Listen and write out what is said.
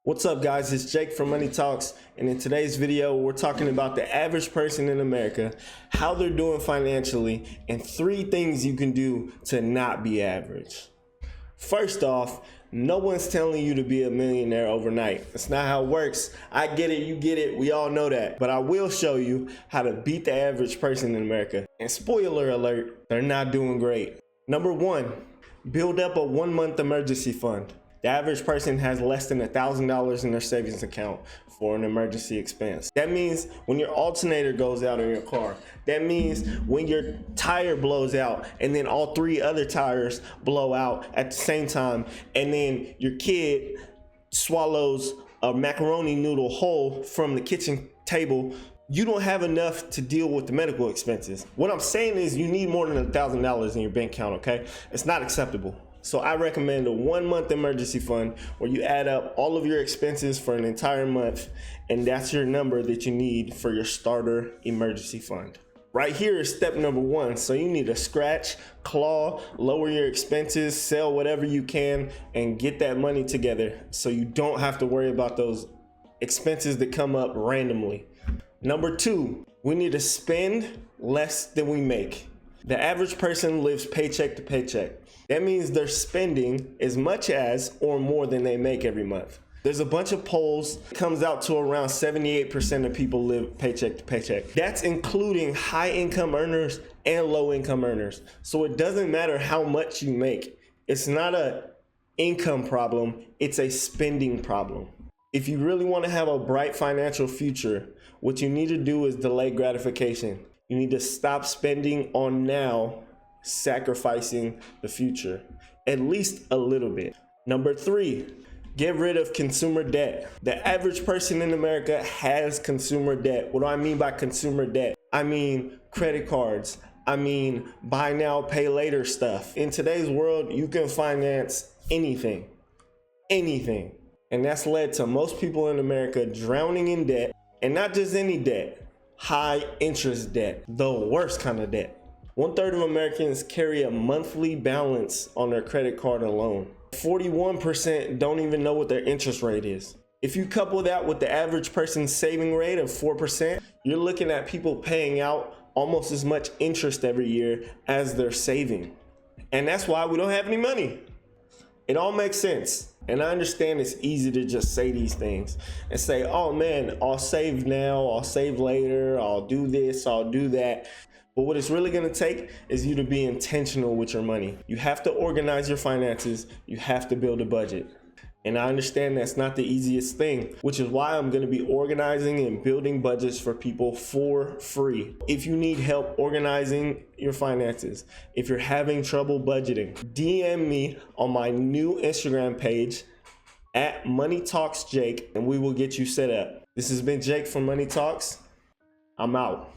What's up guys, it's Jake from Money Talks, and in today's video we're talking about the average person in America, how they're doing financially, and 3 things you can do to not be average. First off, no one's telling you to be a millionaire overnight. That's not how it works. I get it, you get it, we all know that. But I will show you how to beat the average person in America. And spoiler alert, they're not doing great. Number 1, build up a 1-month emergency fund. The average person has less than $1,000 in their savings account for an emergency expense. That means when your alternator goes out in your car. That means when your tire blows out and then all 3 other tires blow out at the same time, and then your kid swallows a macaroni noodle whole from the kitchen table. You don't have enough to deal with the medical expenses. What I'm saying is you need more than $1,000 in your bank account, okay? It's not acceptable. So I recommend a 1-month emergency fund where you add up all of your expenses for an entire month, and that's your number that you need for your starter emergency fund. Right here is step number 1. So you need to scratch, claw, lower your expenses, sell whatever you can, and get that money together so you don't have to worry about those expenses that come up randomly. Number 2, we need to spend less than we make. The average person lives paycheck to paycheck. That means they're spending as much as or more than they make every month. There's a bunch of polls. It comes out to around 78% of people live paycheck to paycheck. That's including high income earners and low income earners. So it doesn't matter how much you make. It's not a income problem, it's a spending problem. If you really want to have a bright financial future, what you need to do is delay gratification. You need to stop spending on now, sacrificing the future, at least a little bit. Number 3, get rid of consumer debt. The average person in America has consumer debt. What do I mean by consumer debt? I mean credit cards. I mean buy now, pay later stuff. In today's world, you can finance anything. And that's led to most people in America drowning in debt, and not just any debt, high interest debt, the worst kind of debt. 1/3 of Americans carry a monthly balance on their credit card alone. 41% don't even know what their interest rate is. If you couple that with the average person's saving rate of 4%, you're looking at people paying out almost as much interest every year as they're saving. And that's why we don't have any money. It all makes sense. And I understand it's easy to just say these things and say, oh man, I'll save now, I'll save later, I'll do this, I'll do that. But what it's really gonna take is you to be intentional with your money. You have to organize your finances, you have to build a budget. And I understand that's not the easiest thing, which is why I'm gonna be organizing and building budgets for people for free. If you need help organizing your finances, if you're having trouble budgeting, DM me on my new Instagram page at Money Talks Jake, and we will get you set up. This has been Jake from Money Talks. I'm out.